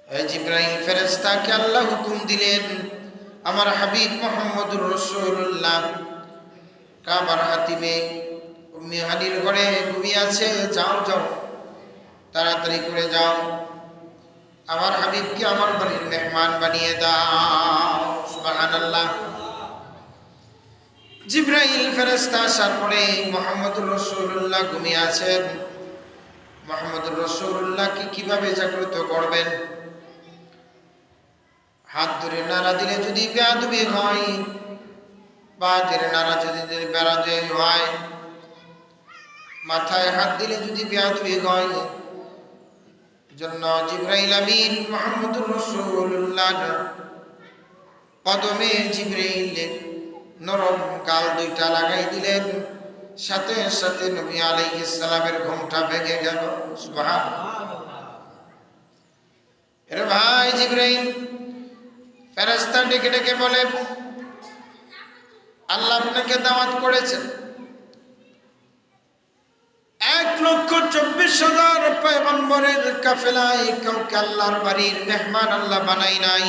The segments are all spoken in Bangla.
জিবরাইল ফেরেশতাকে আল্লাহ হুকুম দিলেন, আমার হাবিব মুহাম্মদুর রাসূলুল্লাহ কাবার হাতিমে উম্মে হানির ঘরে ঘুমিয়ে আছে, যাও যাও তাড়াতাড়ি করে যাও, আমার হাবিবকে আমার বাড়ির মেহমান বানিয়ে দাও। সুবহানাল্লাহ। জিবরাইল ফেরেশতা আসার পরে মুহাম্মদুর রাসূলুল্লাহ ঘুমিয়ে আছেন। মুহাম্মদুর রাসূলুল্লাহকে কিভাবে জাগ্রত করবেন? হাত ধরে নাড়া দিলে যদি বেয়াদবি হয়, পা ধরে নাড়া যদি বেড়াতে হয়, মাথায় হাত দিলে যদি বেয়াদবি হয়, জন্য জিবরাইল আমিন মুহাম্মদুর রাসূলুল্লাহ কদমে জিবরাইলের নরম গাল দুইটা লাগাই দিলেন, সাথে সাথে নবী আলাইহিস সালামের ঘুমটা ভেঙে গেল। সুবহানাল্লাহ। এর ভাই জিবরাইল ফেরেশতা ডেকে ডেকে বলে, আল্লাহ আপনাকে দাওয়াত করেছেন, 1,24,000 পয়গম্বরের কাফেলায় কাউকে আল্লাহর বাড়ির মেহমান আল্লাহ বানাই নাই।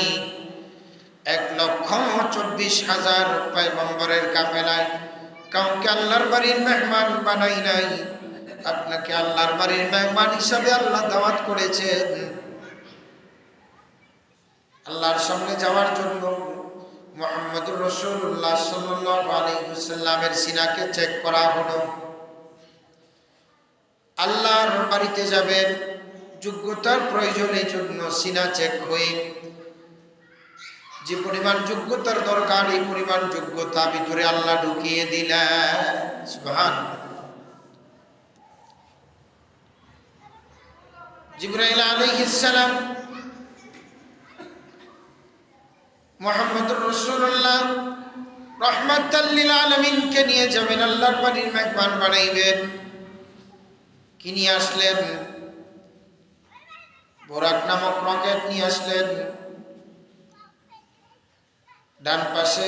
1,24,000 পয়গম্বরের কাফেলায় কাউকে আল্লাহর বাড়ির মেহমান বানাই নাই। আপনাকে আল্লাহর বাড়ির মেহমান হিসাবে আল্লাহ দাওয়াত করেছেন। আল্লাহর সামনে যাওয়ার জন্য মুহাম্মদুর রাসূলুল্লাহ সাল্লাল্লাহু আলাইহি ওয়াসাল্লামের সিনাকে চেক করা হলো। আল্লাহর বাড়িতে যাবেন, যোগ্যতার প্রয়োজনের জন্য সিনা চেক হয়ে যে পরিমাণ যোগ্যতার দরকার, এই পরিমাণ যোগ্যতা ভিতরে আল্লাহ ঢুকিয়ে দিলেন। সুবহানাল্লাহ। জিবরাইল আলাইহিস সালাম মুহাম্মদুর রাসূলুল্লাহ রাহমাতাল লিল আলামিনকে নিয়ে যাবেন, আল্লাহর বাড়ির মেহমান বানাইবেন। কি নিয়ে আসলেন? বোরাক নামক রকেট নিয়ে আসলেন। ডান পাশে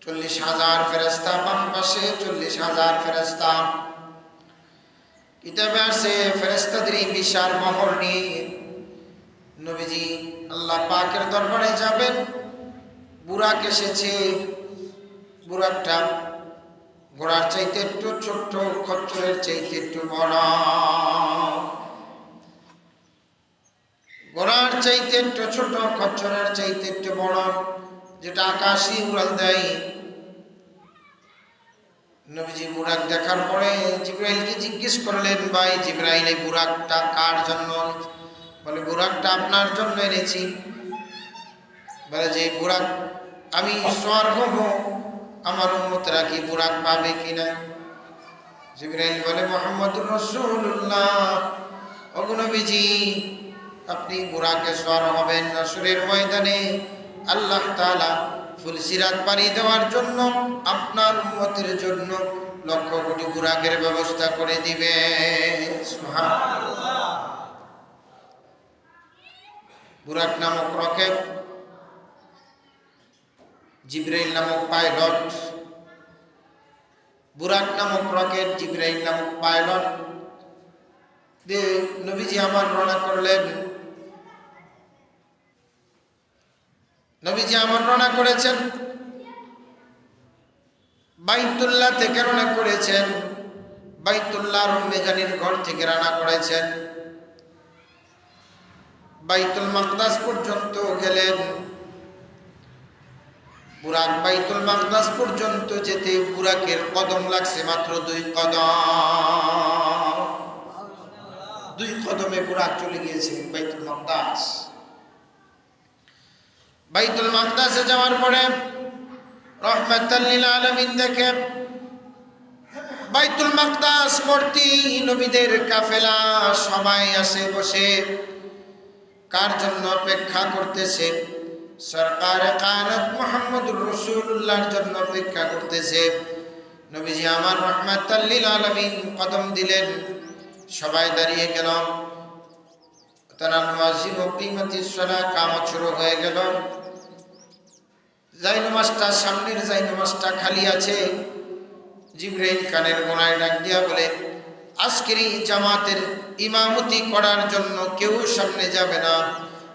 40,000 ফেরেশতা, বাম পাশে 40,000 ফেরেশতা। কিতাবে আছে ফেরেশতাদের এই বিশাল মহল নিয়ে নবীজি আল্লাহ পাকের দরবারে যাবেন। বুরাক এসেছে, বুরাকটা ঘোড়ার চাইতে একটু ছোট্ট, খচ্চরের চাইতে একটু বড়, ঘোড়ার চাইতে একটু ছোট, খচ্চরের চাইতে একটু বড়, যেটা আকাশে উড়াল দেয়। নবীজি বুরাক দেখার পরে জিবরাইলকে জিজ্ঞেস করলেন, ভাই জিবরাইল এই বুরাকটা কার জন্য? বলে বুরাকটা আপনার জন্য এনেছি। বলে যে বুরাক আমি সওয়ার হব, আমার উম্মতরা কি বুরাক পাবে কিনা? জিবরাইল বলে, মুহাম্মদুর রাসূলুল্লাহ, ওগো নবীজি আপনি বুরাকে সওয়ার হবেন। হাসরের ময়দানে আল্লাহ তাআলা ফুলসিরাত পাড়ি দেওয়ার জন্য আপনার উম্মতের জন্য লক্ষ কোটি বুরাকের ব্যবস্থা করে দিবে। সুবহানাল্লাহ। বুরাক নামক রকেট, জিবরাইল নামক পাইলট। বুরাক নামক রকেট, জিবরাইল নামক পাইলট দিয়ে নবীজি আমার রওনা করলেন। নবীজি আমার রওনা করেছেন, বাইতুল্লাহ থেকে রওনা করেছেন, বাইতুল্লাহর মেজানির ঘর থেকে রওনা করেছেন, বাইতুল মাকদাস পর্যন্ত গেলেন। বুরাক বাইতুল মাকদাস পর্যন্ত যেতে বুরাকের কদম লাগছে মাত্র 2 কদম। 2 কদমে বুরাক চলে গিয়েছে বাইতুল মাকদাস। বাইতুল মাকদাসে যাওয়ার পরে রহমাতাল লিল আলামিন দেখে বাইতুল মাকদাস মূর্তি, নবীদের কাফেলা সবাই আসে বসে কার জন্য অপেক্ষা করতেছে? সরকার কায়নাত মুহাম্মদুর রাসূলুল্লাহর জন্য অপেক্ষা করতেছে। নবীজি আমার রহমাতাল লিল আলামিন কদম দিলেন, সবাই দাঁড়িয়ে গেল। তারা মুয়াজ্জিন ও কিমাতিস সালাহ কামত শুরু হয়ে গেল। জায়নামাজটা, সামনের জায়নামাজটা খালি আছে। জিবরাইল কানের গোনায় ডাক দিয়া বলে, আজকের এই জামাতের ইমামতি করার জন্য কেউ সামনে যাবে না,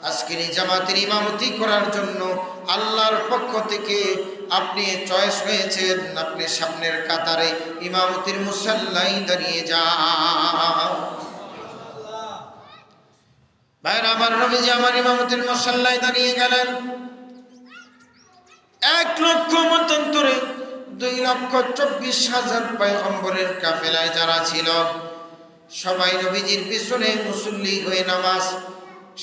আজকের এই জামাতের ইমামতি করার জন্য আল্লাহর পক্ষ থেকে আপনি চয়েস হয়েছেন। আপনি সামনের কাতারে ইমামতির মুসাল্লাই দাঁড়িয়ে যান। ভাইরা আমার, নবীজি আমার ইমামতির মুসাল্লায় দাঁড়িয়ে গেলেন। 1,00,000 মতান্তরে 2,24,000 পয়গম্বরের কাফেলায় যারা ছিল সবাই নবীজির পিছনে মুসল্লি হয়ে নামাজ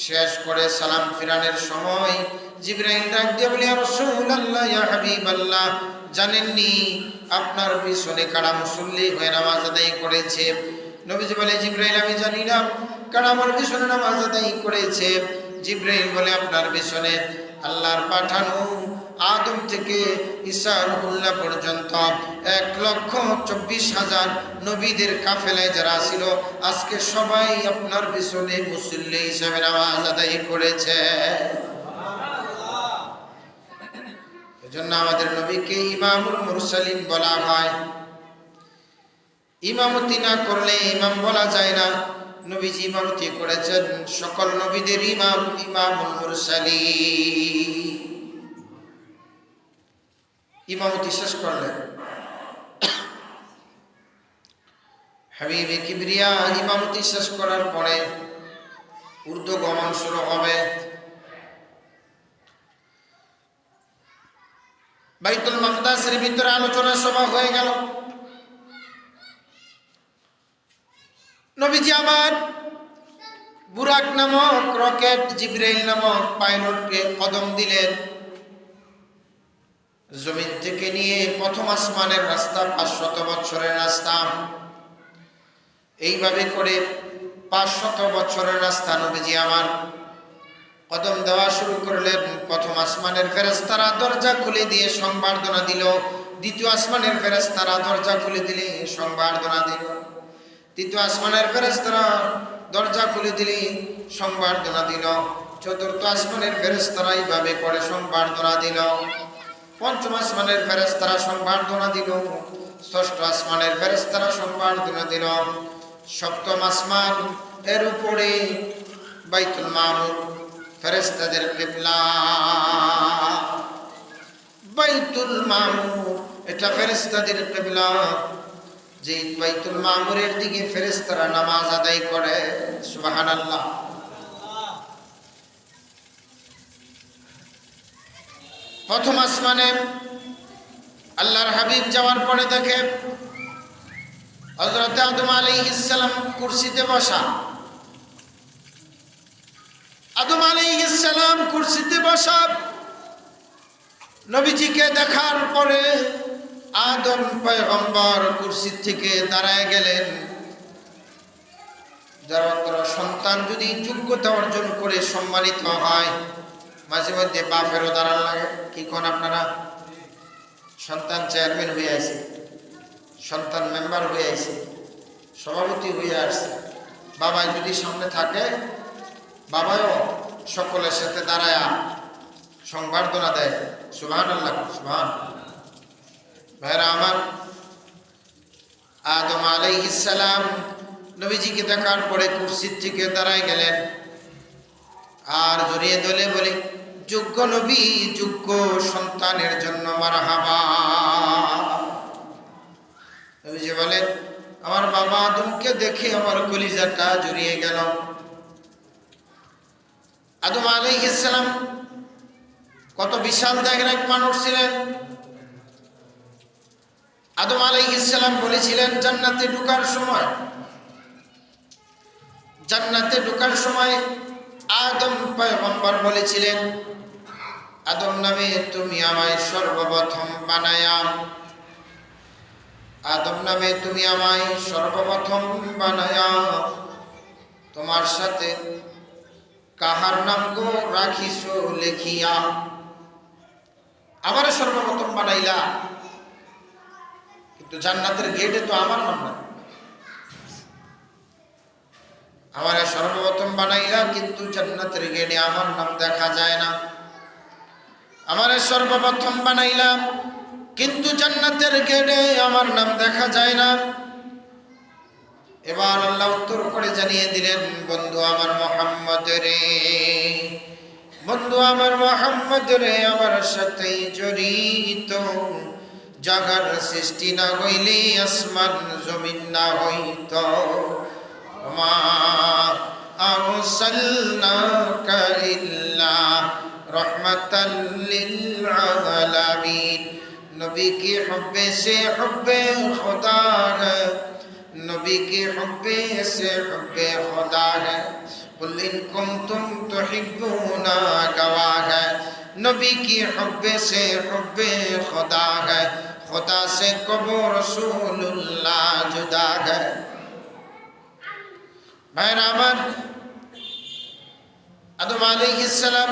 শেষ করে সালাম ফিরানোর সময় জিবরাইল ডাক দিয়ে বলে, ইয়া রাসূলুল্লাহ, ইয়া হাবিবাল্লাহ, জানেননি আপনার পিছনে কারা মুসল্লি হয়ে নামাজ আদায় করেছে? নবীজি বলে, জিবরাইল, আমি জানি না কারা আমার পিছনে নামাজ আদায় করেছে। জিবরাইল বলে, আপনার পিছনে আল্লাহর পাঠানো আদম থেকে ঈসা রুহুল্লাহ পর্যন্ত 1,24,000 নবীদের কাফেলায় যারা ছিল আজকে সবাই আপনার পিছনে মুসল্লি হিসেবে নামাজ আদায় করেছে। এজন্য আমাদের নবীকে ইমামুল মুরসালিন বলা হয়। ইমামতি না করলে ইমাম বলা যায় না। নবীজি ইমামতি করেছেন সকল নবীদের ইমাম, ইমামুল মুরসালিন। ইমামতি শেষ করলেন। হাবিবে কিবরিয়া ইমামতি শেষ করার পরে উর্দু গমন শুরু হবে। বাইতুল মাকদাসের ভিতরে আলোচনা সভা হয়ে গেল। নবীজি আমার বুরাক নামক রকেট, জিবরাইল নামক পাইলটকে কদম দিলেন। জমিন থেকে নিয়ে প্রথম আসমানের রাস্তা 500 বছরের রাস্তা, এইভাবে করে 500 বছরের রাস্তা নবীজি আমার কদম দেওয়া শুরু করলেন। প্রথম আসমানের ফেরেশতারা দরজা খুলে দিয়ে সংবর্ধনা দিল। দ্বিতীয় আসমানের ফেরেশতারা দরজা খুলে দিলে সংবর্ধনা দিল। তৃতীয় আসমানের ফেরেশতারা দরজা খুলে দিলে সংবর্ধনা দিল। চতুর্থ আসমানের ফেরেশতারা এইভাবে করে সংবর্ধনা দিল। পঞ্চম আসমানের ফেরেশতারা সংবর্ধনা দিল। ষষ্ঠ আসমানের ফেরেশতারা সংবর্ধনা দিল। সপ্তম আসমান এর উপরে বাইতুল মামুর, ফেরেশতাদের কিবলা। বাইতুল মামুর এটা ফেরেশতাদের কিবলা। যে বাইতুল মামুরের দিকে ফেরেশতারা নামাজ আদায় করে। সুবহানাল্লাহ। প্রথম আসমানে আল্লাহর হাবিব যাওয়ার পরে দেখে হযরত আদম আলাইহিস সালাম কুরসিতে বসা। আদম আলাইহিস সালাম কুরসিতে বসা। নবীজিকে দেখার পরে আদম পয়গম্বর কুরসি থেকে দাঁড়ায় গেলেন। যারা সন্তান যদি যোগ্যতা অর্জন করে সম্মানিত হয়, মাঝে মধ্যে বাপেরও দাঁড়ান লাগে। কি কোন আপনারা? সন্তান চেয়ারম্যান হয়ে আছে, সন্তান মেম্বার হয়ে আছে, সভাপতি হয়ে আসছে, বাবা যদি সামনে থাকে বাবাও সকলের সাথে দাঁড়ায় সংবর্ধনা দেয়। সুবহানাল্লাহ, সুবহান। ভাইরা আমার, আদম আলাইহিস সালাম নবীজিকে দেখার পরে কুরসির থেকে দাঁড়ায় গেলেন আর জড়িয়ে ধরে বলে, যোগ্য নবী যোগ্য সন্তানের জন্য মারহাবা। নবীজি বলেন, আমার বাবা আদমকে দেখে আমার কলিজাটা জড়িয়ে গেল। আদম আলাইহিস সালাম কত বিশাল দেখেন এক মানুষ ছিলেন। আদম আলাইহিস সালাম বলেছিলেন জান্নাতে ঢোকার সময় আদম পয়গম্বর বলেছিলেন, আদম নামে তুমি আমায় সর্বপ্রথম বানায়া, আদম নামে তুমি আমায় সর্বপ্রথম বানায়া তোমার সাথে কাহার নাম গো রাখিছো লেখিয়া। আমারে সর্বপ্রথম বানাইলা, কিন্তু জান্নাতের গেটে তো আমার নাম না। আমারে সর্বপ্রথম বানাইলা, কিন্তু জান্নাতের গেটে আমার নাম দেখা যায় না। আমারে সর্বপ্রথম বানাইলাম, কিন্তু জান্নাতের গেটে আমার নাম দেখা যায় না। এবার আল্লাহ উত্তর করে জানিয়ে দিলেন, বন্ধু আমার মুহাম্মদ রে, বন্ধু আমার মুহাম্মদ রে আমার সাথে জড়িত, জাগার সৃষ্টি না হইলে আসমান জমিন না হইত। মা আরসালনাকা ইল্লা রাহমাতাল লিল আলামিন। नबी के हुब्बे से हुब्बे खुदा है, नबी के हुब्बे से हुब्बे खुदा है। कुल इन कुंतुम तुहिब्बूना गवाह है, नबी की हुब्बे से हुब्बे खुदा है, खुदा से कबो रसूलुल्लाह जुदा है। भाईरा আমার আদম আলাইহিস সালাম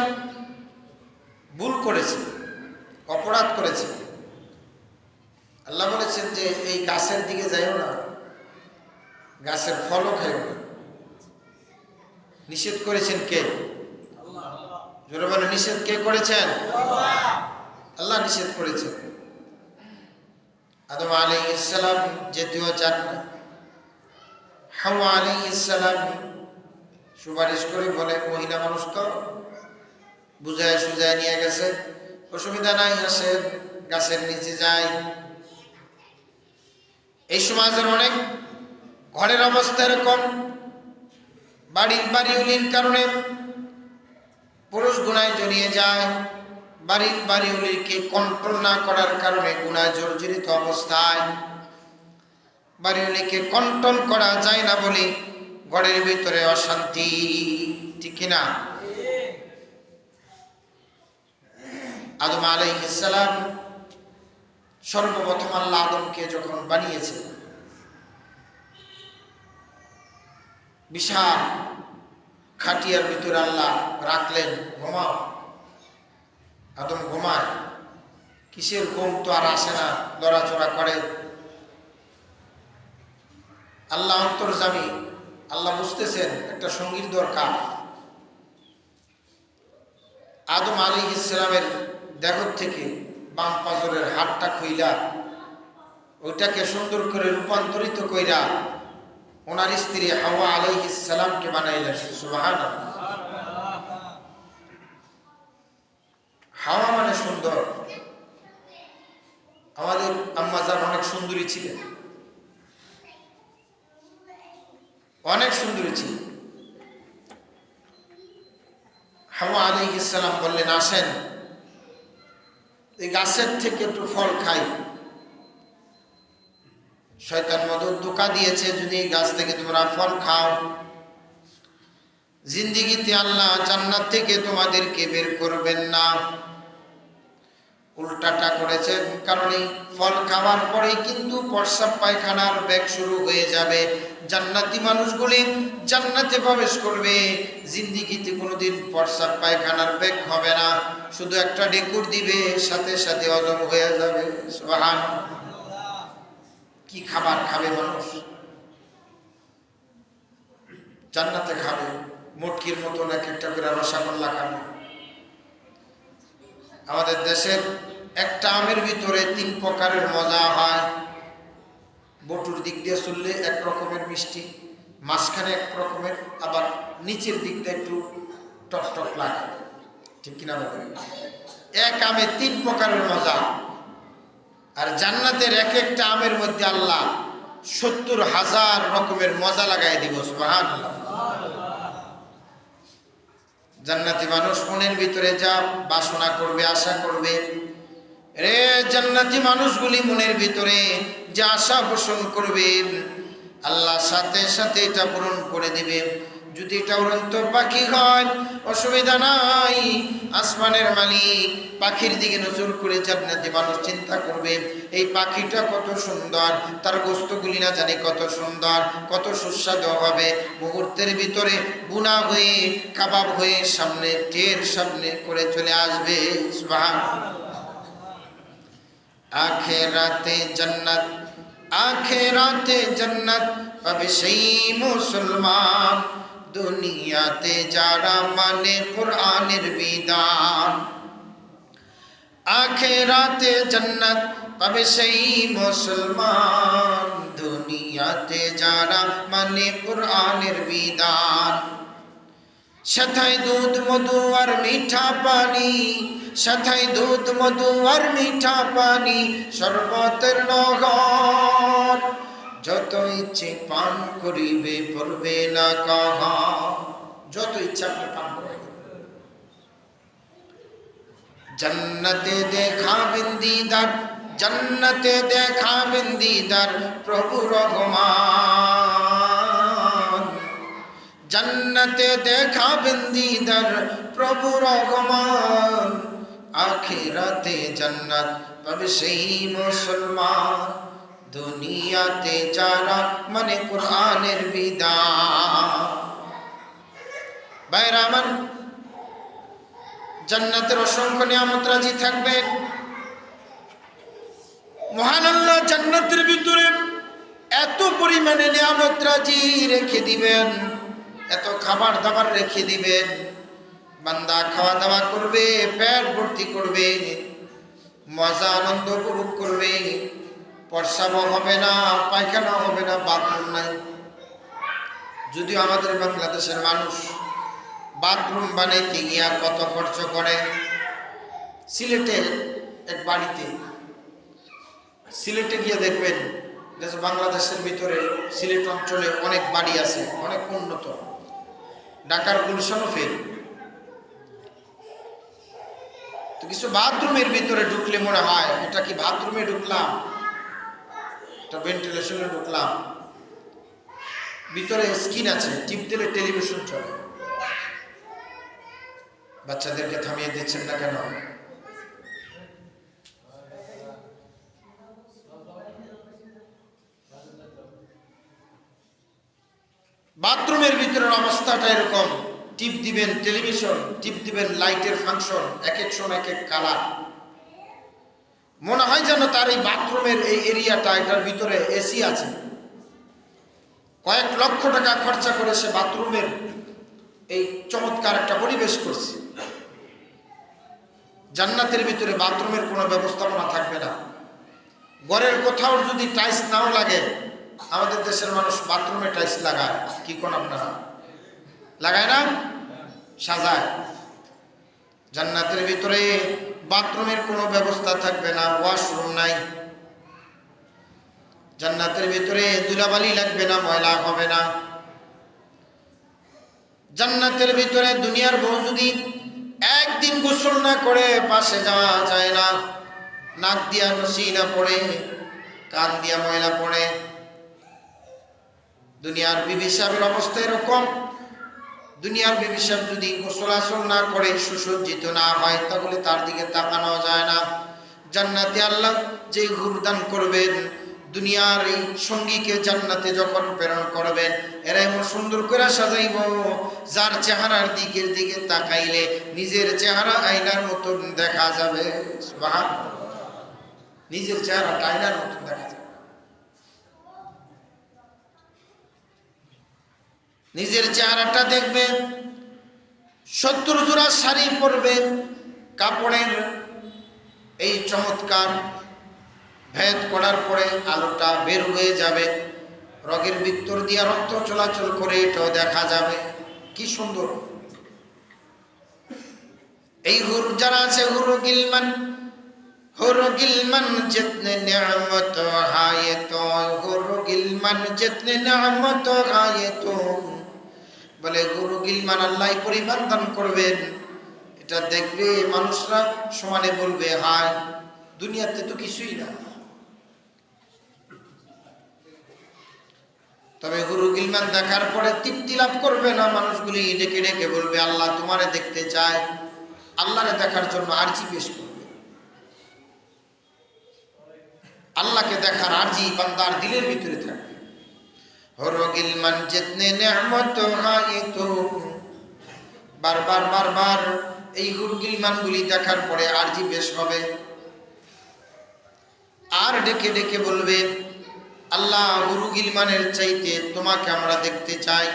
ভুল করেছে, অপরাধ করেছে। আল্লাহ বলেছেন যে এই গাছের দিকে যাইও না, গাছের ফলও খাইও না। নিষেধ করেছেন কে? জোরে বলে নিষেধ কে করেছেন? আল্লাহ নিষেধ করেছেন। আদম আলাইহিস সালাম যেতেও চান না। হাওয়া আলাইহিস সালাম সুপারিশ করে বলে মহিলা মানুষ তো বুঝায় সুজায় নিয়ে গেছে, অসুবিধা নাই, আসেন গাছের নিচে যাই। এই সমাজের অনেক ঘরের অবস্থা এরকম, বাড়িওয়ালির কারণে পুরুষ গুনায় জড়িয়ে যায়, বাড়িওয়ালিকে কন্ট্রোল না করার কারণে গুনায় জর্জরিত অবস্থায়। বাড়িওয়ালিকে কন্ট্রোল করা যায় না বলে ঘরের ভিতরে অশান্তি, ঠিক কিনা? আদম আলাইহিস সালাম সর্বপ্রথম আল্লাহ আদমকে যখন বানিয়েছে, বিশাল খাটিয়ার ভিতরে আল্লাহ রাখলেন, ঘুমাও। আদম ঘুমায়, কিসের ঘুম তো আর আসে না, লড়াচড়া করে। আল্লাহ অন্তর্যামী, আল্লাহ বুঝতেছেন একটা সঙ্গীর দরকার। আদম আলাইহিস সালামের দেহ থেকে বাম পাজরের হাড়টা খুইলা ওইটাকে সুন্দর করে রূপান্তরিত কইরা ওনার স্ত্রী হাওয়া আলাইহিস সালামকে বানাইলেন। সুবহানাল্লাহ। হাওয়া মানে সুন্দর। আমাদের আম্মা জান অনেক সুন্দরী ছিলেন, অনেক সুন্দরী ছিলেন। হাওয়া আলাইহিস সালাম বললেন, আসেন এই গাছের থেকে একটু ফল খাই। শয়তান মদত ধোঁকা দিয়েছে, যদি এই গাছ থেকে তোমরা ফল খাও, জিন্দেগিতে আল্লাহ জান্নাত থেকে তোমাদেরকে বের করবেন না। উল্টাটা করেছেন, কারণ এই ফল খাওয়ার পরেই কিন্তু প্রস্রাব পায়খানার ব্যাগ শুরু হয়ে যাবে। জান্নাতি মানুষগুলি জান্নাতে প্রবেশ করবে, জিন্দেগিতে কোনোদিন প্রস্রাব পায়খানার ব্যাগ হবে না, শুধু একটা ডেকুর দিবে, সাথে সাথে হজম হয়ে যাবে। সুবহানাল্লাহ। কি খাবার খাবে মানুষ? জান্নাতে খাবে মটকির মতন এক একটা করে রসগোল্লা খাবে। আমাদের দেশের একটা আমের ভিতরে 3 প্রকারের মজা হয়। বটুর দিক দিয়ে চললে এক রকমের মিষ্টি, মাঝখানে এক রকমের, আবার নিচের দিকটা একটু টক টক লাগে, ঠিক কিনা বলেন? এক আমে 3 প্রকারের মজা। আর জান্নাতের এক একটা আমের মধ্যে আল্লাহ 70,000 রকমের মজা লাগাই দিব। সুবহানাল্লাহ। জান্নাতি মানুষ মনের ভিতরে যা বাসনা করবে, আশা করবে, রে জান্নাতি মানুষগুলি মনের ভিতরে যে আশা পোষণ করবে, আল্লাহ সাথে সাথে এটা পূরণ করে দিবে। যদি এটা উড়ন্ত পাখি হয় অসুবিধা নাই, আসমানের মালিক পাখির দিকে নজর করে জান্নাতি মানুষ চিন্তা করবে, এই পাখিটা কত সুন্দর, তার গোস্তগুলি না জানি কত সুন্দর, কত সুস্বাদু হবে। মুহূর্তের ভিতরে বুনা হয়ে কাবাব হয়ে সামনে টের সামনে করে চলে আসবে। সুবহানাল্লাহ। আখিরাতে জান্নাত, আখিরাতে জান্নাত পাবে সেই মুসলমান, দুনিয়াতে যারা মানে কোরআনের বিধান। আখিরাতে জান্নাত পাবে সেই মুসলমান, দুনিয়াতে যারা মানে কোরআনের বিধান। সেথায় দুধ মধু আর মিঠা পানি, সেথায় দুধ মধু আর মিঠা পানি, শরবতের নহর, যত ইচ্ছে পান করিবে পড়বে না কাহা। যত ইচ্ছা আপনি পান করবেন। জন্নতে দেখাবেন দিদার, জন্নতে দেখাবেন দিদার প্রভু রহমান, জন্নতে দেখাবেন দিদার প্রভু রহমান, আখিরাতে জান্নাত পাবে সেই মুসলমান, দুনিয়াতে যারা মানে কোরআনের বিধান। ভাইরা আমার, জান্নাতের অসংখ্য নিয়ামত রাজি থাকবে। মহান আল্লাহ জান্নাতের ভিতরে এত পরিমাণে নিয়ামত রাজি রেখে দিবেন, এত খাবার দাবার রেখে দিবেন, বান্দা খাওয়া দাওয়া করবে, পেট ভর্তি করবে, মজা আনন্দ উপভোগ করবে, প্রস্রাবও হবে না, পায়খানা হবে না, বাথরুম নাই। যদিও আমাদের বাংলাদেশের মানুষ বাথরুম বানাইতে গিয়া কত খরচ করে। সিলেটে এক বাড়িতে, সিলেটে গিয়ে দেখবেন বাংলাদেশের ভিতরে সিলেট অঞ্চলে অনেক বাড়ি আছে, অনেক উন্নত, ঢাকার গুলশানও ফেল। তো কিছু বাথরুমের ভিতরে ঢুকলে মনে হয় এটা কি বাথরুমে ঢুকলাম, এটা ভেন্টিলেশনে ঢুকলাম। ভিতরে স্ক্রিন আছে, টিপ দিলে টেলিভিশন চলে। বাচ্চাদেরকে থামিয়ে দিচ্ছেন না কেন? বাথরুমের ভিতরের অবস্থাটা এরকম, টিপ দিবেন টেলিভিশন, টিপ দিবেন লাইটের ফাংশন, এক এক সময় এক এক কালার। মনে হয় যেন তার এই বাথরুমের এই এরিয়াটা, এটার ভিতরে এসি আছে। কয়েক লক্ষ টাকা খরচা করে সে বাথরুমের এই চমৎকার একটা পরিবেশ করছে। জান্নাতের ভিতরে বাথরুমের কোনো ব্যবস্থাপনা থাকবে না। ঘরের কোথাও যদি টাইলস নাও লাগে, আমাদের দেশের মানুষ বাথরুমে টাইলস লাগায়, কি কোন আপনারা লাগায় না, সাজায়। জান্নাতের ভিতরে বাথরুমের কোনো ব্যবস্থা থাকবে না, ওয়াশরুম নাই। জান্নাতের ভিতরে ধুলাবালি লাগবে না, ময়লা হবে না। জান্নাতের ভিতরে দুনিয়ার বউ যদি একদিন গোসল না করে পাশে যাওয়া যায় না, নাক দিয়া নসি না পড়ে, কান দিয়া ময়লা পড়ে। দুনিয়ার বিবি সাহেবের অবস্থা এরকম, দুনিয়ার বিবি সাহেব যদি গোসল আসল না করে, সুসজ্জিত না হয়, তাহলে তার দিকে তাকানো যায় না। জান্নাতে আল্লাহ যে হুর দান করবেন, দুনিয়ার এই সঙ্গীকে জান্নাতে যখন প্রেরণ করবেন, এরা এমন সুন্দর করে সাজাইব, যার চেহারার দিকের দিকে তাকাইলে নিজের চেহারা আয়নার মতন দেখা যাবে। সুবহানাল্লাহ, নিজের চেহারা আয়নার মতন দেখা যাবে। নিজের চেহারাটা দেখবে, 70 জোড়া শাড়ি পরবে, কাপড়ের এই চমৎকার ভেদ করার পরে আলোটা বের হয়ে যাবে, রগের ভিতর দিয়ে রক্ত চলাচল করে, এটাও দেখা যাবে। কি সুন্দর এই হুর যারা আছে, হুরু গিলমান জিতনে নিয়ামত হায়ে তো, হুরু গিলমান জিতনে নিয়ামত হায়ে তো, বলে হুরু গিলমান আল্লাহ পরিমাণ দান করবেন, এটা দেখবে মানুষরা সমানে বলবে হায়, দুনিয়াতে তো কিছুই না। তবে হুরু গিলমান দেখার পরে তৃপ্তি লাভ করবে না, মানুষগুলি ডেকে ডেকে বলবে আল্লাহ তোমারে দেখতে চায়, আল্লাহরে দেখার জন্য আরজি পেশ করবে। আল্লাহকে দেখার আরজি বান্দার দিলের ভিতরে থাকবে। হুরু গিলমান জিতনে নিয়ামত হায়ে তো, বারবার বারবার এই হুরু গিলমানগুলি দেখার পরে আরজি পেশ হবে, আর ডেকে ডেকে বলবে আল্লাহ হুরু গিলমানের চাইতে তোমাকে আমরা দেখতে চাই।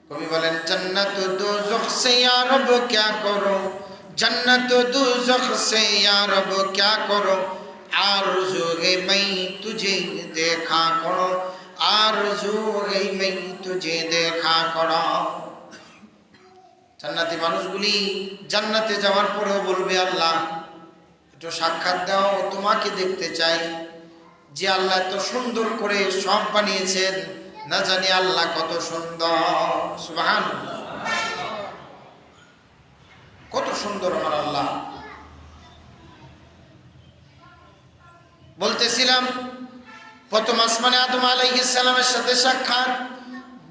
কবি বলেন জন্নত দোজখ সে ইয়া রব क्या करो, जन्नत दोज़ख से या रब क्या करो, आरज़ू है मैं तुझे देखा करो, आरज़ू है मैं तुझे देखा करा। জান্নাতি মানুষগুলি জান্নাতে যাওয়ার পরেও বলবে, আল্লাহ একটু সাক্ষাৎ দাও, তোমাকে দেখতে চাই। যে আল্লাহ এত সুন্দর করে সব বানিয়েছেন, না জানি আল্লাহ কত সুন্দর। সুবহানাল্লাহ, কত সুন্দর আমার আল্লাহ। বলতেছিলাম, প্রথম আসমানে আদম আলাইহিস সালামের সাথে সাক্ষাৎ,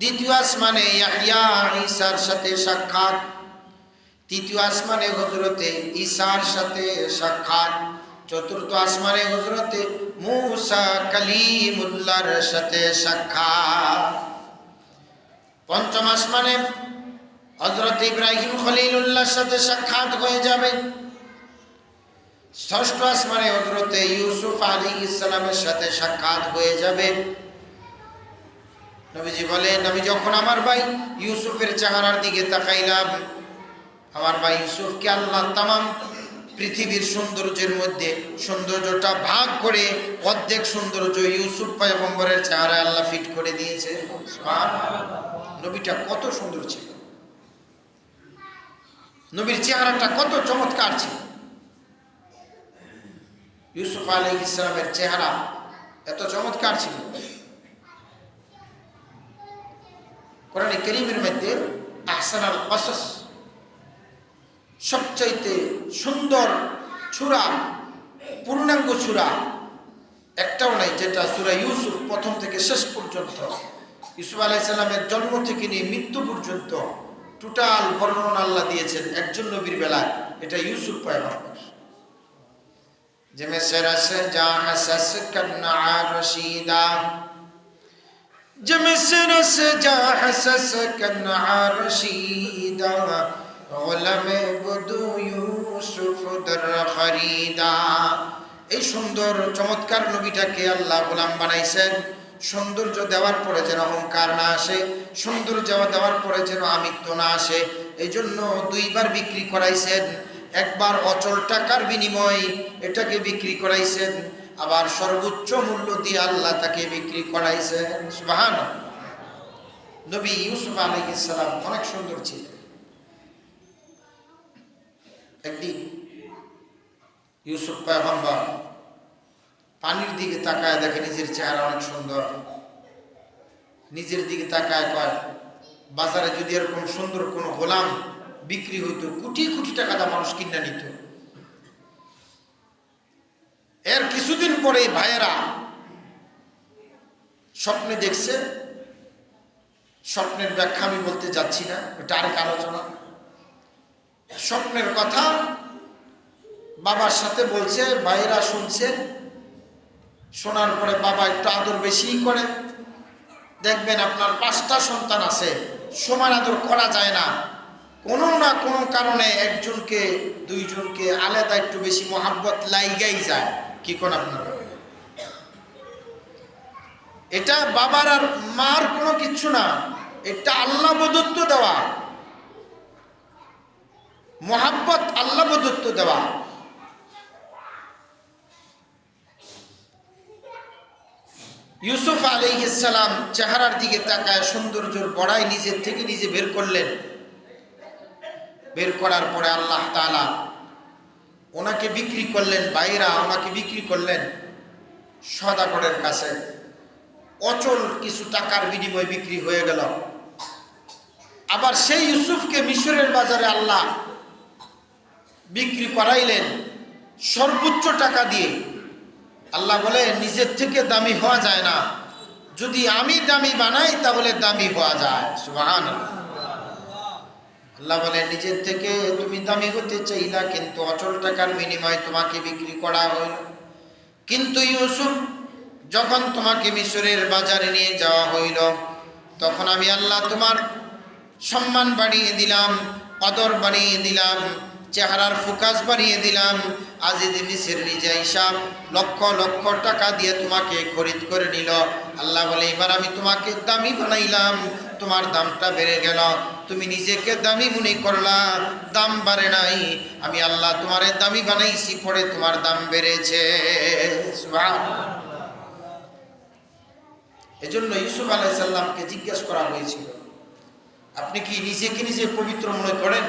দ্বিতীয় আসমানে ইয়াহইয়া ঈসার সাথে সাক্ষাৎ, তৃতীয় আসমানে হযরতে ঈসার সাথে সাক্ষাৎ, চতুর্থ আসমানে হযরতে মূসা কালিমুল্লাহর সাথে সাক্ষাৎ, পঞ্চম আসমানে হযরতে ইব্রাহিম খলিলুল্লাহর সাথে সাক্ষাৎ হয়ে যাবে, ষষ্ঠ আসমানে হযরতে ইউসুফ আলাইহিস সালামের সাথে সাক্ষাৎ হয়ে যাবে। নবীজি বলেন, আমি যখন আমার ভাই ইউসুফের চেহারার দিকে তাকাইলাম, আমার ভাই ইউসুফকে আল্লাহ তামাম পৃথিবীর সৌন্দর্যের মধ্যে সৌন্দর্যটা ভাগ করে অর্ধেক সৌন্দর্য ইউসুফ পয়গম্বরের চেহারায় আল্লাহ ফিট করে দিয়েছে। নবীটা কত সুন্দর ছিল, নবীর চেহারাটা কত চমৎকার ছিল। ইউসুফ আলাইহিস সালামের চেহারা এত চমৎকার ছিল। কোরআনে কারীমের মধ্যে আহসানুল কসস, সবচাইতে সুন্দর সূরা, পূর্ণাঙ্গ সূরা একটাও নাই যেটা সূরা ইউসুফ প্রথম থেকে শেষ পর্যন্ত, ইউসুফ আলাইহিস সালামের জন্ম থেকে নিয়ে মৃত্যু পর্যন্ত টোটাল বর্ণনা আল্লাহ দিয়েছেন একজন নবীর বেলায়, এটা ইউসুফ পয়গম্বর। যে মেসরা সে যা হাসাস কান্না রশিদা, যে মেসরা সে যা হাসাস কান্না রশিদা, গোলামে বদু ইউসুফ দর খরিদা। এই সুন্দর চমৎকার নবীটাকে আল্লাহ গোলাম বানাইছেন। সৌন্দর্য দেওয়ার পরে যেন অহংকার না আসে, সৌন্দর্য দেওয়ার পরে যেন আমিত্ব না আসে, এই জন্য দুইবার বিক্রি করাইছেন। একবার অচল টাকার বিনিময়ে এটাকে বিক্রি করাইছেন, আবার সর্বোচ্চ মূল্য দিয়ে আল্লাহ তাকে বিক্রি করাইছেন। সুবহানাল্লাহ। নবী ইউসুফ আলাইহিস সালাম অনেক সুন্দর ছিলেন। একদিন ইউসুফ পয়গম্বর পানির দিকে তাকায় দেখে নিজের চেহারা অনেক সুন্দর, নিজের দিকে তাকায় কয়, বাজারে যদি এরকম সুন্দর কোন গোলাম বিক্রি হইতো, কোটি কোটি টাকা দা মানুষ কিনে নিত। এর কিছুদিন পরে ভাইয়েরা স্বপ্নে দেখছে, স্বপ্নের ব্যাখ্যা আমি বলতে যাচ্ছি না, এটা আরেক আলোচনা। স্বপ্নের কথা বাবার সাথে বলছে, ভাইয়েরা শুনছে, শোনার পরে বাবা একটু আদর বেশিই করে। দেখবেন আপনার 5টা সন্তান আছে, সমান আদর করা যায় না, কোনো না কোনো কারণে একজনকে দুইজনকে আলাদা একটু বেশি মহাব্বত লাইগাই যায়। কি কোন আপনার, এটা বাবার আর মার কোনো কিছু না, এটা আল্লাহ প্রদত্ত দেওয়া মহাব্বত, আল্লাহ প্রদত্ত দেওয়া। ইউসুফ আলাইহিস সালাম চেহারার দিকে তাকায় সৌন্দর্যের বড়াই নিজের থেকে নিজে বের করলেন। বের করার পরে আল্লাহ তাআলা ওনাকে বিক্রি করলেন, ভাইরা ওনাকে বিক্রি করলেন সওদাগরের কাছে। অচল কিছু টাকার বিনিময়ে বিক্রি হয়ে গেল। আবার সেই ইউসুফকে মিশরের বাজারে আল্লাহ বিক্রি করাইলেন সর্বোচ্চ টাকা দিয়ে। আল্লাহ বলে, নিজের থেকে দামি হওয়া যায় না, যদি আমি দামি বানাই তাহলে দামি হওয়া যায়। সুবহানাল্লাহ। আল্লাহ বলে, নিজের থেকে তুমি দামি হতে চাইলা, কিন্তু অচল টাকার বিনিময়ে তোমাকে বিক্রি করা হইল। কিন্তু ইউসুফ, যখন তোমাকে মিশরের বাজারে নিয়ে যাওয়া হইল, তখন আমি আল্লাহ তোমার সম্মান বাড়িয়ে দিলাম, কদর বাড়িয়ে দিলাম, চেহারার ফোকাস বাড়িয়ে দিলাম। আজিজ মিসর নিজে হিসাব লক্ষ লক্ষ টাকা দিয়ে তোমাকে খরিদ করে নিল। আল্লাহ বলে, এবার আমি তোমাকে দামি বানাইলাম, তোমার দামটা বেড়ে গেল। তুমি নিজেকে দামি মনে করলা, দাম বাড়ে নাই। আমি আল্লাহ তোমারে দামি বানাইছি, পরে তোমার দাম বেড়েছে। সুবহানাল্লাহ। এজন্য ইউসুফ আলাইহিস সালামকে জিজ্ঞাসা করা হয়েছিল, আপনি কি নিজেকে নিজে পবিত্র মনে করেন?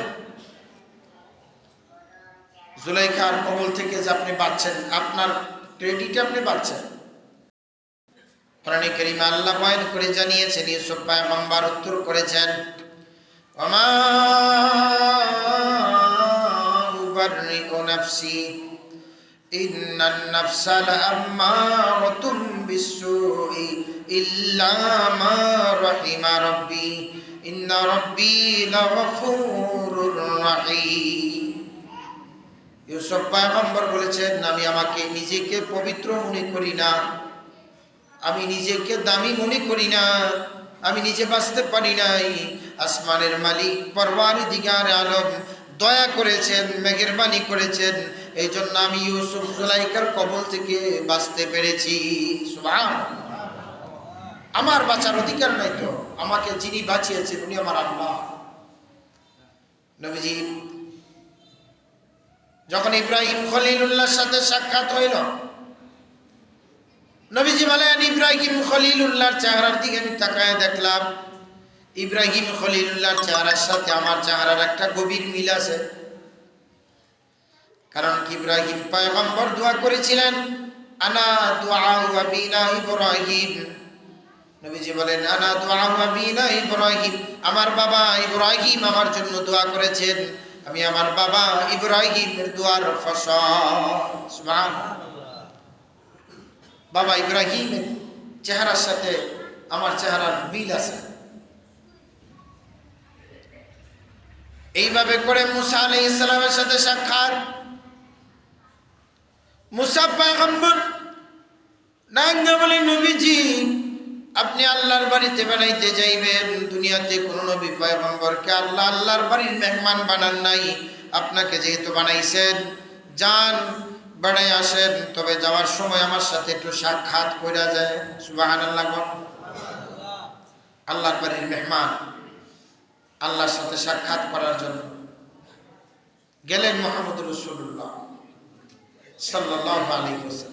জুলাইখার কবল থেকে যে আপনি বাঁচছেন, আপনার ক্রেডিট আপনি বাঁচছেন। কোরআনে কারীমে আল্লাহ বয়ান করে জানিয়েছেন, ইউসুফ পয়গম্বর উত্তর করেছেন, ওমা উবাররিউ নাফসি ইন্নান নাফসা লাআম্মারাতুম বিসসুই ইল্লা মা রাহিমা রাব্বি ইন্না রাব্বি লাগফুরুর রাহিম। ইউসুফ পয়গম্বর বলেছেন, আমি আমাকে নিজেকে পবিত্র মনে করি না, আমি নিজেকে দামি মনে করি না, আমি নিজে বাঁচতে পারি নাই। আসমানের মালিক পরওয়ারদিগার আলম দয়া করেছেন, মেহেরবানি করেছেন, এই জন্য আমি ইউসুফ জুলাইখার কবল থেকে বাঁচতে পেরেছি। সুবহানাল্লাহ। আমার বাঁচার অধিকার নাই তো, আমাকে যিনি বাঁচিয়েছেন উনি আমার আল্লাহ। নবীজি যখন ইব্রাহিম খলিলুল্লাহর সাথে সাক্ষাৎ হইল, নবীজি বলেন, ইব্রাহিম খলিলুল্লাহর চেহারার দিকে আমি তাকায় দেখলাম, ইব্রাহিম খলিলুল্লাহর চেহারার সাথে আমার চেহারার একটা গভীর মিল আছে। কারণ কি, ইব্রাহিম পয়গম্বর দোয়া করেছিলেন, আনা দুআউ আবিনা ইব্রাহিম। নবীজি বলেন, আনা দুআউ আবিনা ইব্রাহিম, আমার বাবা ইব্রাহিম আমার জন্য দোয়া করেছেন, আমি আমার বাবা ইব্রাহিমের দোয়ার ফসল। সুবহানাল্লাহ। বাবা ইব্রাহিমের চেহারার সাথে আমার চেহারার মিল আছে। এইভাবে করে মুসা আলাইহিস সালামের সাথে সাক্ষাৎ। মুসা পয়গম্বর নাঙ্গা বলে, নবীজি আপনি আল্লাহর বাড়িতে বেড়াইতে যাইবেন, দুনিয়াতে কোন নবী পয়গম্বরকে আল্লাহ আল্লাহর বাড়ির মেহমান বানান নাই, আপনাকে যেহেতু বানাইছেন যান বেড়াই আসেন, তবে যাওয়ার সময় আমার সাথে একটু সাক্ষাৎ কইরা যায়। সুবহানাল্লাহ। আল্লাহর বাড়ির মেহমান আল্লাহর সাথে সাক্ষাৎ করার জন্য গেলেন মুহাম্মদ রাসূলুল্লাহ সাল্লাল্লাহু আলাইহি ওয়াসাল্লাম।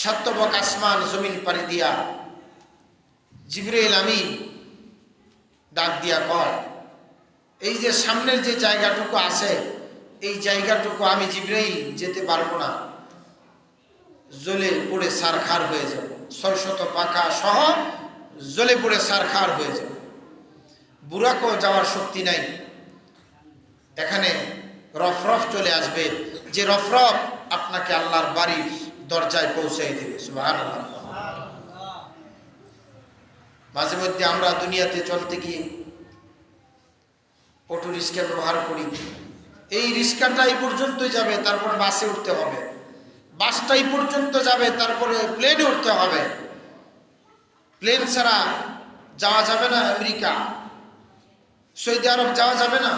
সাতবক আসমান জমিন পাড়ি দিয়া জিবরাইল আমিন ডাক দিয়া কয়, এই যে সামনের যে জায়গাটুকু আছে, এই জায়গাটুকু আমি জিবরাইল যেতে পারবো না, জ্বলে পুড়ে সারখার হয়ে যাব, সরশত পাকা সহ জ্বলে পুড়ে সারখার হয়ে যাব। বুরাকও যাওয়ার শক্তি নাই, এখানে রফরফ চলে আসবে, যে রফরফ আপনাকে আল্লাহর বাড়ির দরজায় পৌঁছাই দেবে। সুবহানাল্লাহ। মাঝে মধ্যে আমরা দুনিয়াতে চলতে গিয়ে অটো রিক্সা ব্যবহার করি, এই রিক্সাটাই পর্যন্ত যাবে, তারপর বাসে উঠতে হবে, বাসটাই পর্যন্ত যাবে, তারপরে প্লেনে উঠতে হবে। প্লেন ছাড়া যাওয়া যাবে না, আমেরিকা সৌদি আরব যাওয়া যাবে না।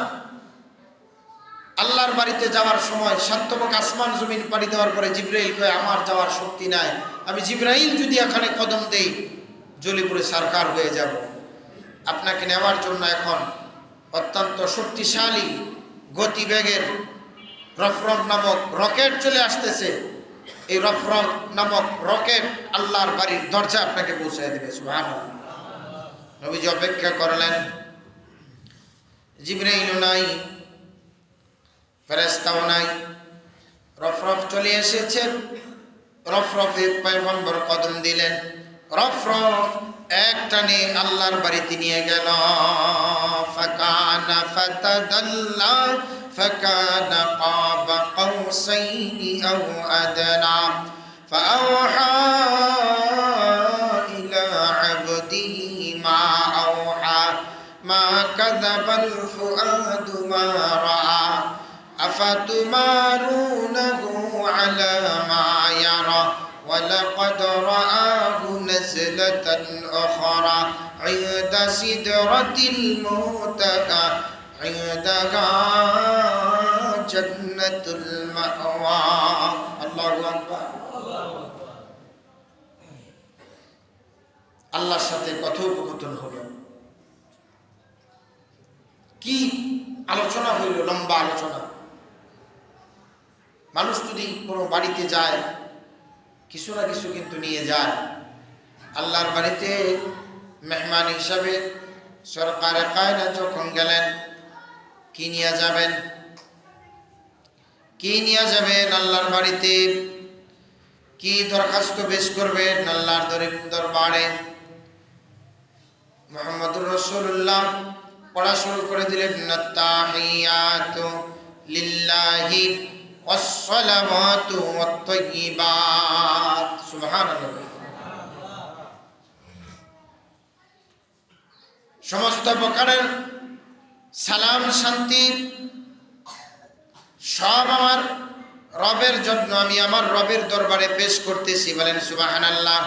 আল্লাহর বাড়িতে যাওয়ার সময় সাতবক আসমান জমিন পাড়ি দেওয়ার পরে জিবরাইল কয়, আমার যাওয়ার শক্তি নাই, আমি জিবরাইল যদি এখানে কদম দেই জ্বলে পুড়ে সারকার হয়ে যাব। আপনাকে নেওয়ার জন্য এখন অত্যন্ত শক্তিশালী গতিবেগের রফরফ নামক রকেট চলে আসতেছে। এই রফরফ নামক রকেট আল্লাহর বাড়ির দরজা আপনাকে পৌঁছে দেবে। সুবহানাল্লাহ। নবীজি অপেক্ষা করলেন, জিবরাইলও নাই, ফেরেশতাও নাই, রফরফ চলে এসেছে। রফরফে পয়গম্বর কদম দিলেন, রফরফ একটানে আল্লাহর বাড়িতে নিয়ে গেল। ফাকানা ফাতাদাল্লা ফাকানা কাবা কাউসাইনি আও আদনা ফাআওহা ইলা আবদিহি মা আওহা মা কাযাবাল ফুআদু মা রাআ আফাতুমারুনাহু আলা মা ইয়ারা ولقد رآه نزلة أخرى عند سدرة المنتهى عندها جنة المأوى الله أكبر। আল্লাহর সাথে কথোপকথন হলো, কি আলোচনা হইল, লম্বা আলোচনা। মানুষ যদি কোনো বাড়িতে যায়, কিছু না কিছু কিন্তু নিয়ে যায়। আল্লাহর বাড়িতে মেহমান হিসাবে সরকারে কায়নাত যখন গেলেন, কি নিয়ে যাবেন? কি নিয়ে যাবেন আল্লাহর বাড়িতে? কি দরখাস্ত পেশ করবেন আল্লাহর দরবারে? মুহাম্মদুর রাসূলুল্লাহ পড়া শুরু করে দিলেন, আত-তাহিয়াতু লিল্লাহি ওয়াস-সালাওয়াতু ওয়াত-তাইয়্যিবাত। সুবহানাল্লাহ। সমস্ত প্রকারের সালাম শান্তি সব আমার রবের জন্য, আমি আমার রবের দরবারে পেশ করতেছি। বলেন সুবহানাল্লাহ।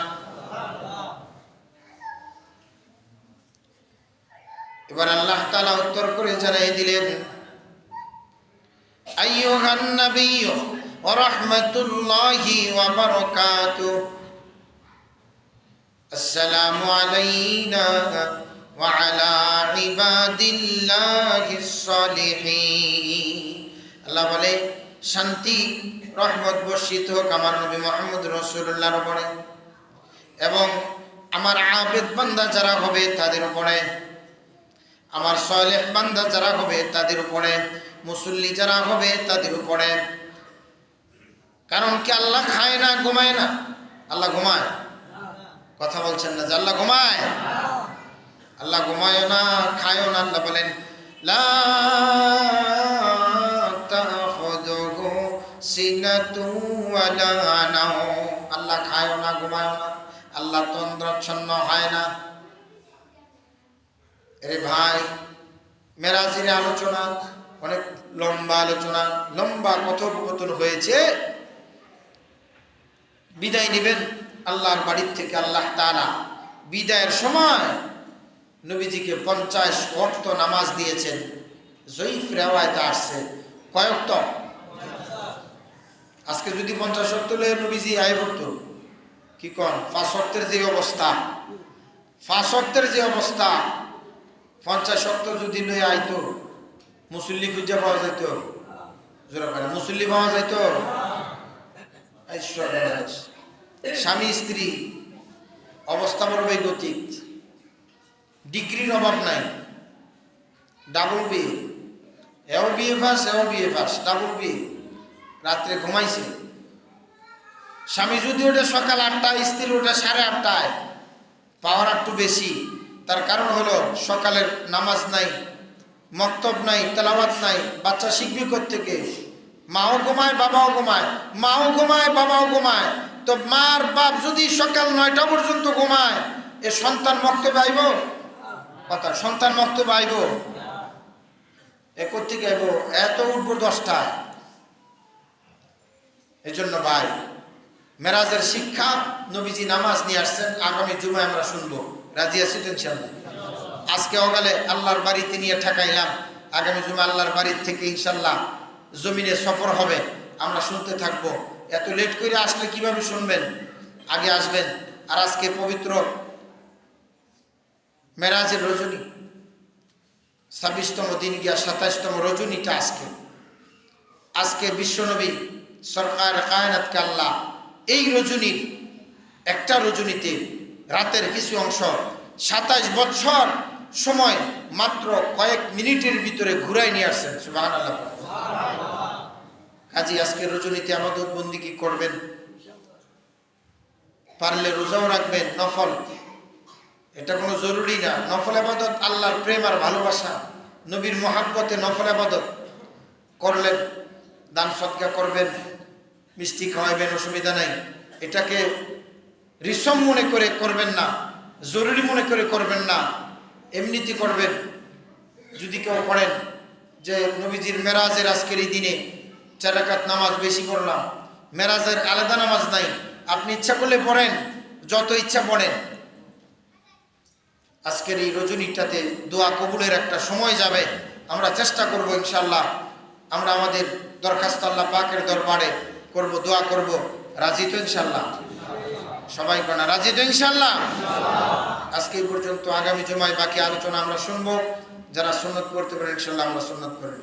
এবার আল্লাহ তাআলা উত্তর করে জানাই দিলেন, আইয়ুহান নাবিয়্যু ওয়া রাহমাতুল্লাহি ওয়া বারাকাতুহু, আসসালামু আলাইনা ওয়া আলা ইবাদিল্লাহিস সালিহিন। আল্লাহ বলে, শান্তি রহমত বর্ষিত হোক আমার নবী মুহাম্মদ রাসূলুল্লাহর উপরে এবং আমার আবেদ বান্দা যারা হবে তাদের উপরে, আমার সালেহ বান্দা যারা হবে তাদের উপরে, মুসল্লি যারা হবে তাদের উপরে। কারণ কি আল্লাহ খায় না, ঘুমায় না? আল্লাহ ঘুমায়? কথা বলছেন না যে আল্লাহ ঘুমায়? আল্লাহ ঘুমায় না, খায়ও না। আল্লাহ বলেন, লা তাখুযুহু সিনাতু ওয়ালা নাওম। আল্লাহ খায়ও না, ঘুমায়ও না, আল্লাহ তন্দ্রাচ্ছন্ন হয় না। আরে ভাই, মেরাজের আলোচনা অনেক লম্বা আলোচনা, লম্বা কথোপকথন হয়েছে। বিদায় নেবেন আল্লাহর বাড়ির থেকে। আল্লাহ তাআলা বিদায়ের সময় নবীজিকে 50 ওয়াক্ত নামাজ দিয়েছেন। জয়ীফ রিওয়ায়াতে আসছে। কয় ওয়াক্ত? আজকে যদি 50 ওয়াক্ত লয়ে নবীজি আয় করতো, কি কোন? 5 ওয়াক্তের যে অবস্থা, 5 ওয়াক্তের যে অবস্থা, 50 ওয়াক্ত যদি লয়ে আইতো, মুসল্লি খুঁজে পাওয়া যেত? জোরা করে মুসল্লি পাওয়া যেত? স্বামী স্ত্রী অবস্থা বড় বৈগতিক, ডিগ্রির অভাব নাই, ডাবল বিয়ে, এও বিয়ে পাস, এও বিয়ে পাস, ডাবল বিয়ে। রাত্রে ঘুমাইছে, স্বামী যদি ওটা সকাল 8টায়, স্ত্রী ওটা 8:30টায়, পাওয়ার একটু বেশি। তার কারণ হলো সকালের নামাজ নাই, মক্তব নাই, তেলাওয়াত নাই, বাচ্চা শিখবে কোত্থেকে? মাও ঘুমায়, বাবাও ঘুমায়, মাও ঘুমায়, বাবাও ঘুমায়। তো মার বাপ যদি সকাল 9টা পর্যন্ত ঘুমায়, এ সন্তান মক্তবে আইব? কথা, সন্তান মক্তবে আইব? এ কোত্থেকে আইব? এত উঠবো 10টায়। এই জন্য ভাই, মেরাজের শিক্ষা নবীজি নামাজ নিয়ে আসছেন, আগামী জুমায় আমরা শুনবো। রাজি আছি তো ইনশাআল্লাহ? আজকে অগালে আল্লাহর বাড়িতে নিয়ে ঠেকাইলাম, আগামী জুমা আল্লাহর বাড়ির থেকে ইনশাআল্লাহ জমিনে সফর হবে, আমরা শুনতে থাকবো। এত লেট করে আসলে কিভাবে শুনবেন? আগে আসবেন। আর আজকে পবিত্র মেরাজের রজনী, 26তম দিন গিয়া 27তম রজনীটা আজকে। আজকে বিশ্বনবী সরকার কায়নাতকে আল্লাহ এই রজনীর একটা রজনীতে রাতের কিছু অংশ 27 বছর সময় মাত্র কয়েক মিনিটের ভিতরে ঘুরাই নিয়ে আসছেন। সুবহানাল্লাহ। কাজী আজকে রজনীতে ইবাদত বন্দেগী করবেন, পারলে রোজাও রাখবেন, নফল। এটা কোনো জরুরি না। নফল ইবাদত আল্লাহর প্রেম আর ভালোবাসা, নবীর মহাব্বতে নফল ইবাদত করলেন, দান সদকা করবেন, মিষ্টি খাওয়াইবেন, অসুবিধা নাই। এটাকে রিসম মনে করে করবেন না, জরুরি মনে করে করবেন না, এমনিতে করবেন। যদি কেউ পড়েন যে নবীজির মেরাজের আজকের এই দিনে 4 রাকাত নামাজ বেশি পড়লাম, মেরাজের আলাদা নামাজ নাই, আপনি ইচ্ছা করলে পড়েন, যত ইচ্ছা পড়েন। আজকের এই রজনীটাতে দোয়া কবুলের একটা সময় যাবে। আমরা চেষ্টা করব ইনশাআল্লাহ, আমরা আমাদের দরখাস্ত আল্লাহ পাকের দরবারে করব, দোয়া করব। রাজি তো ইনশাআল্লাহ? সবাই কোনা রাজি তো ইনশাআল্লাহ? আজকে এই পর্যন্ত। আগামী জুমায় বাকি আলোচনা আমরা শুনবো। যারা সুন্নত পড়তে পারেন ইনশাআল্লাহ আমরা সুন্নত করব।